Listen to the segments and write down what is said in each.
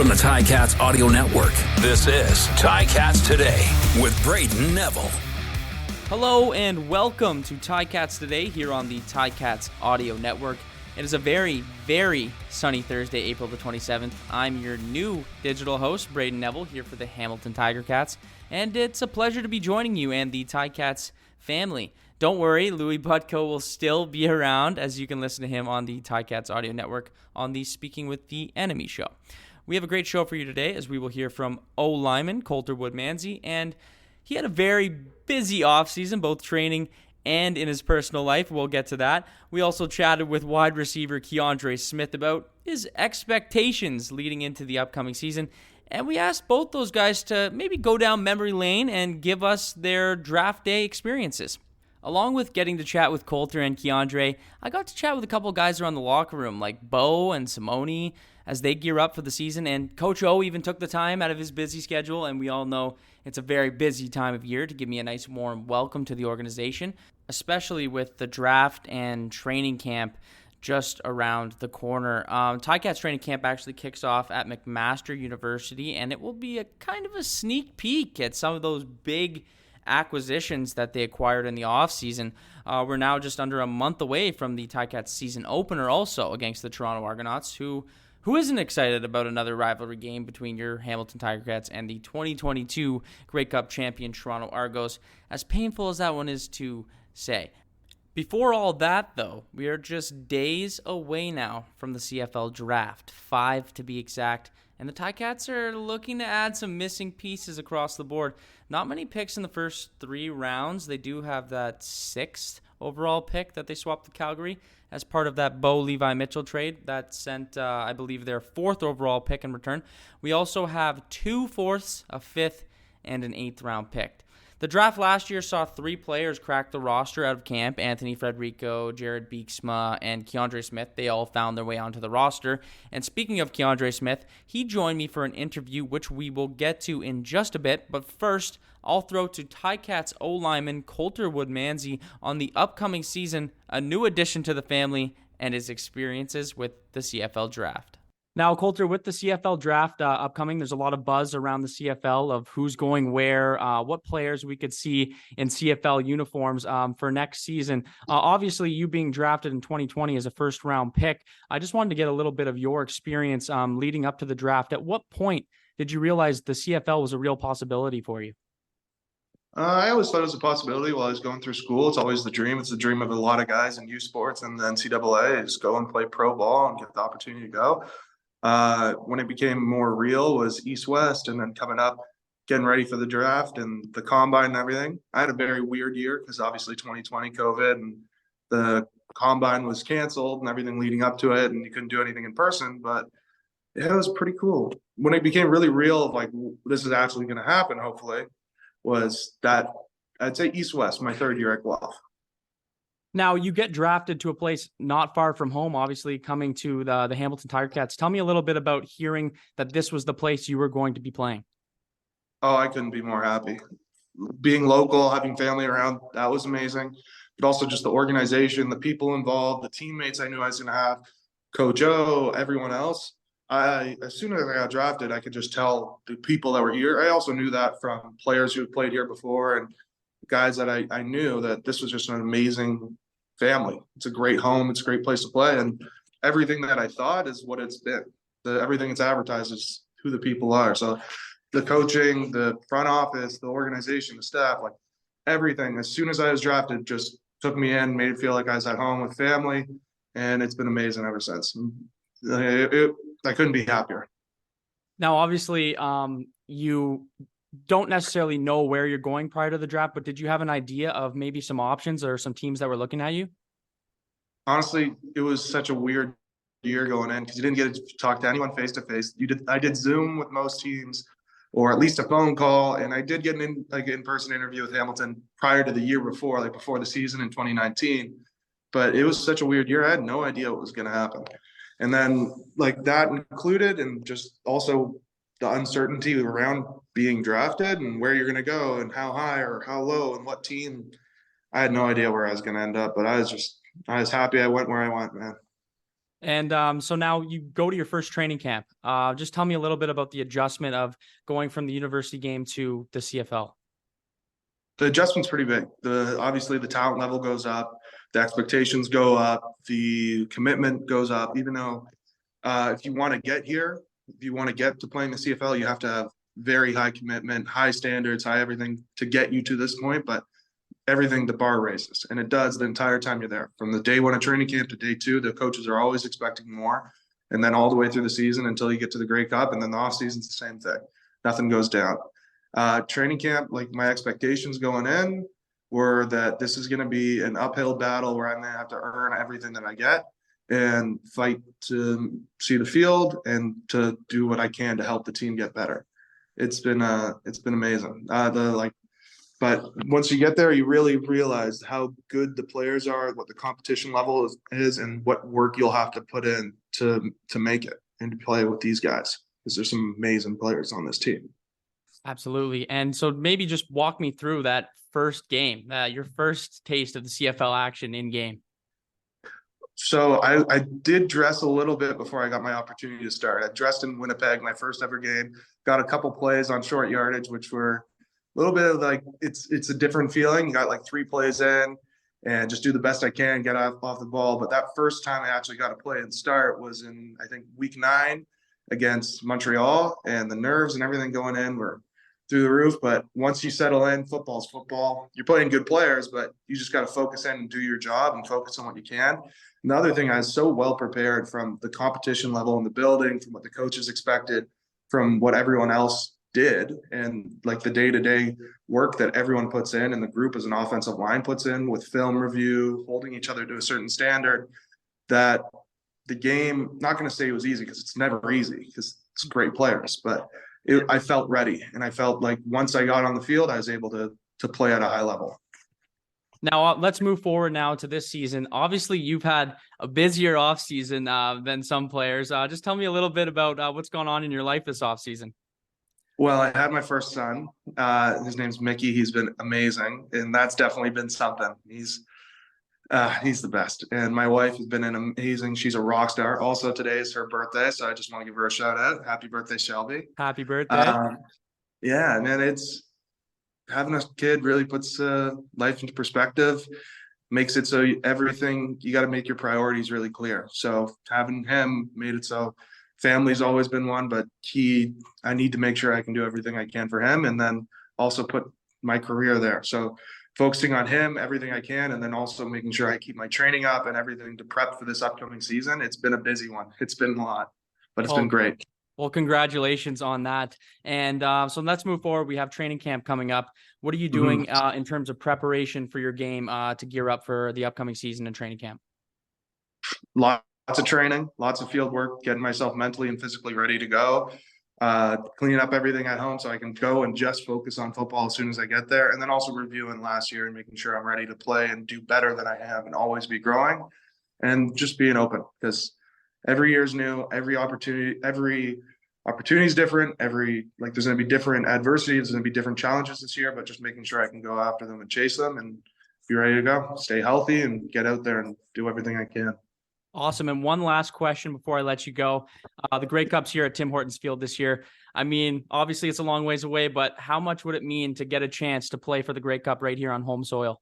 From the Ticats Audio Network, this is Ticats Today with Brayden Neville. Hello and welcome to Ticats Today here on the Ticats Audio Network. It is a very, very sunny Thursday, April the 27th. I'm your new digital host, Brayden Neville, here for the Hamilton Tiger Cats, and it's a pleasure to be joining you and the Ticats family. Don't worry, Louis Butko will still be around, as you can listen to him on the Ticats Audio Network on the Speaking with the Enemy show. We have a great show for you today, as we will hear from Lineman, Coulter Woodmansey, and he had a very busy offseason, both training and in his personal life. We'll get to that. We also chatted with wide receiver Kiondre Smith about his expectations leading into the upcoming season, and we asked both those guys to maybe go down memory lane and give us their draft day experiences. Along with getting to chat with Coulter and Kiondre, I got to chat with a couple guys around the locker room, like Bo and Simone, as they gear up for the season. And Coach O even took the time out of his busy schedule, and we all know it's a very busy time of year, to give me a nice warm welcome to the organization, especially with the draft and training camp just around the corner. Ticats training camp actually kicks off at McMaster University, and it will be a kind of a sneak peek at some of those big acquisitions that they acquired in the offseason. We're now just under a month away from the Ticats season opener, also against the Toronto Argonauts, who isn't excited about another rivalry game between your Hamilton Tiger Cats and the 2022 Grey Cup champion Toronto Argos, as painful as that one is to say. Before all that, though, we are just days away now from the CFL draft, 5 to be exact, and the Ticats are looking to add some missing pieces across the board. Not many picks in the first 3 rounds. They do have that 6th overall pick that they swapped to Calgary as part of that Bo Levi Mitchell trade that sent, I believe, their 4th overall pick in return. We also have 2 4ths, a 5th, and an 8th round pick. The draft last year saw 3 players crack the roster out of camp: Anthony Frederico, Jared Beeksma, and Kiondre Smith. They all found their way onto the roster. And speaking of Kiondre Smith, he joined me for an interview, which we will get to in just a bit. But first, I'll throw to Ticats O-lineman Coulter Woodmansey on the upcoming season, a new addition to the family, and his experiences with the CFL draft. Now, Coulter, with the CFL draft upcoming, there's a lot of buzz around the CFL of who's going where, what players we could see in CFL uniforms for next season. Obviously, you being drafted in 2020 as a first-round pick, I just wanted to get a little bit of your experience leading up to the draft. At what point did you realize the CFL was a real possibility for you? I always thought it was a possibility while I was going through school. It's always the dream. It's the dream of a lot of guys in youth sports and the NCAA is go and play pro ball and get the opportunity to go. When it became more real was East-West, and then coming up, getting ready for the draft and the combine and everything. I had a very weird year because obviously 2020 COVID and the combine was canceled and everything leading up to it, and you couldn't do anything in person, but it was pretty cool. When it became really real, like this is actually going to happen, hopefully, was that I'd say East-West, my 3rd year at Guelph. Now, you get drafted to a place not far from home, obviously coming to the Hamilton Tiger Cats. Tell me a little bit about hearing that this was the place you were going to be playing. Oh, I couldn't be more happy. Being local, having family around, that was amazing. But also just the organization, the people involved, the teammates I knew I was going to have, Coach O, everyone else. As soon as I got drafted, I could just tell the people that were here. I also knew that from players who had played here before and guys that I knew that this was just an amazing family. It's a great home. It's a great place to play. And everything that I thought is what it's been. Everything it's advertised is who the people are. So the coaching, the front office, the organization, the staff, like everything, as soon as I was drafted, just took me in, made it feel like I was at home with family. And it's been amazing ever since. I couldn't be happier. Now, obviously, you don't necessarily know where you're going prior to the draft, but did you have an idea of maybe some options or some teams that were looking at you? Honestly, it was such a weird year going in because you didn't get to talk to anyone face to face. I did Zoom with most teams, or at least a phone call, and I did get an in-person interview with Hamilton prior to the year before, like before the season in 2019. But it was such a weird year. I had no idea what was going to happen. And then like that included, and just also the uncertainty around being drafted and where you're going to go and how high or how low and what team. I had no idea where I was going to end up, but I was happy I went where I went, man. And so now you go to your first training camp. Just tell me a little bit about the adjustment of going from the university game to the CFL. The adjustment's pretty big. Obviously the talent level goes up, the expectations go up, the commitment goes up. Even though if you want to get here, if you want to get to playing the CFL, you have to have very high commitment, high standards, high everything to get you to this point. But everything, the bar raises, and it does the entire time you're there. From the day one of training camp to day two, the coaches are always expecting more, and then all the way through the season until you get to the Grey Cup, and then the off season's the same thing. Nothing goes down. Training camp, like my expectations going in were that this is going to be an uphill battle where I'm going to have to earn everything that I get and fight to see the field and to do what I can to help the team get better. It's been amazing. But once you get there, you really realize how good the players are, what the competition level is, and what work you'll have to put in to make it and to play with these guys, because there's some amazing players on this team. Absolutely. And so maybe just walk me through that first game, your first taste of the CFL action in game. So I did dress a little bit before I got my opportunity to start. I dressed in Winnipeg, my first ever game, got a couple plays on short yardage, which were a little bit of like, it's a different feeling. You got like 3 plays in and just do the best I can, get off the ball. But that first time I actually got to play and start was in, I think, week 9 against Montreal, and the nerves and everything going in were through the roof. But once you settle in, football's football. You're playing good players, but you just got to focus in and do your job and focus on what you can. Another thing, I was so well prepared from the competition level in the building, from what the coaches expected, from what everyone else did, and like the day-to-day work that everyone puts in and the group as an offensive line puts in with film review, holding each other to a certain standard, that the game, not going to say it was easy because it's never easy because it's great players, but I felt ready, and I felt like once I got on the field, I was able to play at a high level. Now, let's move forward now to this season. Obviously, you've had a busier offseason than some players. Just tell me a little bit about what's going on in your life this offseason. Well, I had my first son. His name's Mickey. He's been amazing, and that's definitely been something. He's the best. And my wife has been amazing. She's a rock star. Also, today is her birthday, so I just want to give her a shout out. Happy birthday, Shelby. Happy birthday. Yeah, man, it's having a kid really puts life into perspective, makes it so everything, you got to make your priorities really clear. So having him made it so family's always been one, but I need to make sure I can do everything I can for him, and then also put my career there. So focusing on him, everything I can, and then also making sure I keep my training up and everything to prep for this upcoming season. It's been a busy one. It's been a lot, but it's been great. Well, congratulations on that. And so let's move forward. We have training camp coming up. What are you doing in terms of preparation for your game to gear up for the upcoming season and training camp? Lots of training, lots of field work, getting myself mentally and physically ready to go, cleaning up everything at home so I can go and just focus on football as soon as I get there. And then also reviewing last year and making sure I'm ready to play and do better than I have and always be growing, and just being open, because every year is new. Every opportunity is different. There's going to be different adversity. There's going to be different challenges this year, but just making sure I can go after them and chase them and be ready to go, stay healthy and get out there and do everything I can. Awesome. And one last question before I let you go. The Grey Cup's here at Tim Hortons Field this year. I mean, obviously it's a long ways away, but how much would it mean to get a chance to play for the Grey Cup right here on home soil?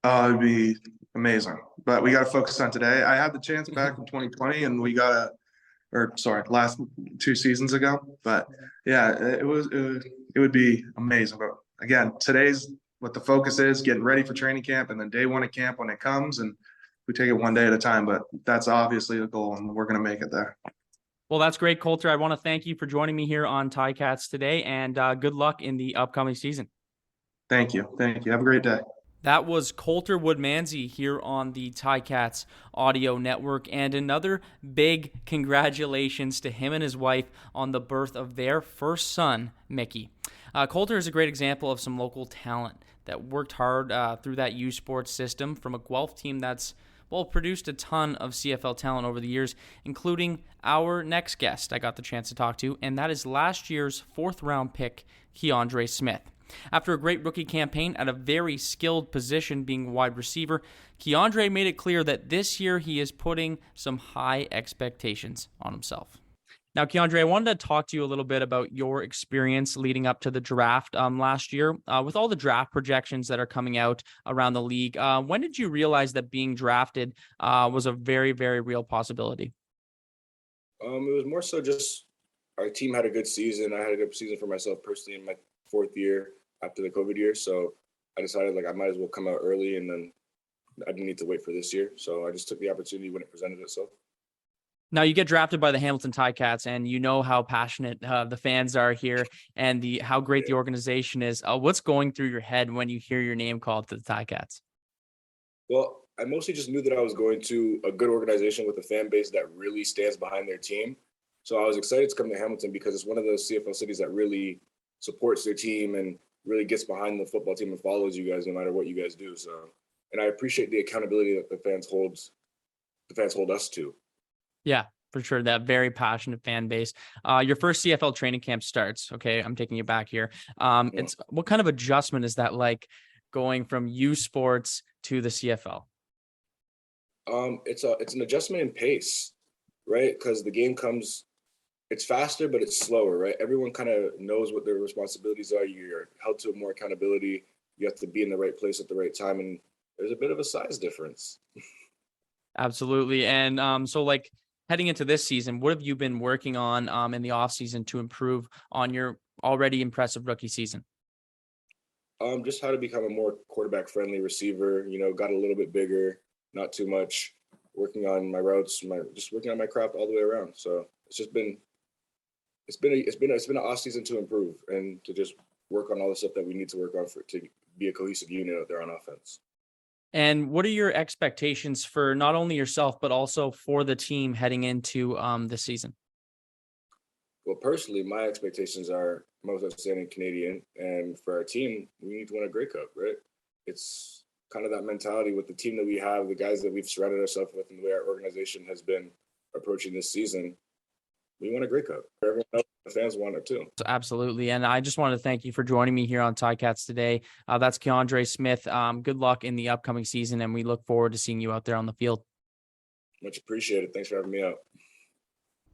It'd be amazing, but we got to focus on today. I had the chance back in 2020, and last 2 seasons ago. But yeah, it would be amazing. But again, today's what the focus is: getting ready for training camp, and then day 1 of camp when it comes, and we take it one day at a time. But that's obviously the goal, and we're going to make it there. Well, that's great, Coulter. I want to thank you for joining me here on Ticats today, and good luck in the upcoming season. Thank you. Have a great day. That was Coulter Woodmansey here on the Ticats audio network, and another big congratulations to him and his wife on the birth of their first son, Mickey. Coulter is a great example of some local talent that worked hard through that U Sports system from a Guelph team that's produced a ton of CFL talent over the years, including our next guest I got the chance to talk to, and that is last year's 4th round pick, Kiondre Smith. After a great rookie campaign at a very skilled position being wide receiver, Kiondre made it clear that this year he is putting some high expectations on himself. Now, Kiondre, I wanted to talk to you a little bit about your experience leading up to the draft last year. With all the draft projections that are coming out around the league, when did you realize that being drafted was a very, very real possibility? It was more so just our team had a good season. I had a good season for myself personally in my 4th year after the COVID year. So I decided I might as well come out early, and then I didn't need to wait for this year. So I just took the opportunity when it presented itself. Now, you get drafted by the Hamilton Ticats, and you know how passionate the fans are here and how great the organization is. What's going through your head when you hear your name called to the Ticats? Well, I mostly just knew that I was going to a good organization with a fan base that really stands behind their team. So I was excited to come to Hamilton because it's one of those CFL cities that really supports their team and really gets behind the football team and follows you guys no matter what you guys do. So, and I appreciate the accountability that the fans hold us to. Yeah, for sure. That very passionate fan base. Your first CFL training camp starts. Okay, I'm taking you back here. It's what kind of adjustment is that like going from U Sports to the CFL? It's an adjustment in pace, right? Because the game it's faster, but it's slower, right? Everyone kind of knows what their responsibilities are. You're held to more accountability. You have to be in the right place at the right time, and there's a bit of a size difference. Absolutely. And so like heading into this season, what have you been working on in the off season to improve on your already impressive rookie season? Just how to become a more quarterback friendly receiver, got a little bit bigger, not too much, working on my routes, just working on my craft all the way around. So it's been an off season to improve and to just work on all the stuff that we need to work on to be a cohesive unit out there on offense. And what are your expectations for not only yourself, but also for the team heading into the season? Well, personally, my expectations are most outstanding Canadian. And for our team, we need to win a Grey Cup, right? It's kind of that mentality with the team that we have, the guys that we've surrounded ourselves with, and the way our organization has been approaching this season. We want a Grey Cup. Everyone else, the fans want it too. Absolutely. And I just want to thank you for joining me here on Ticats today. That's Kiondre Smith. Good luck in the upcoming season, and we look forward to seeing you out there on the field. Much appreciated. Thanks for having me out.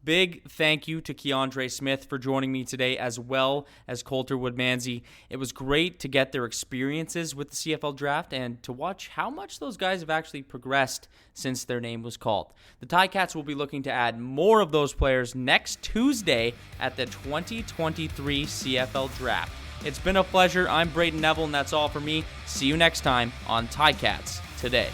Big thank you to Kiondre Smith for joining me today, as well as Coulter Woodmansey. It was great to get their experiences with the CFL draft and to watch how much those guys have actually progressed since their name was called. The Ticats will be looking to add more of those players next Tuesday at the 2023 CFL draft. It's been a pleasure. I'm Brayden Neville, and that's all for me. See you next time on Ticats Today.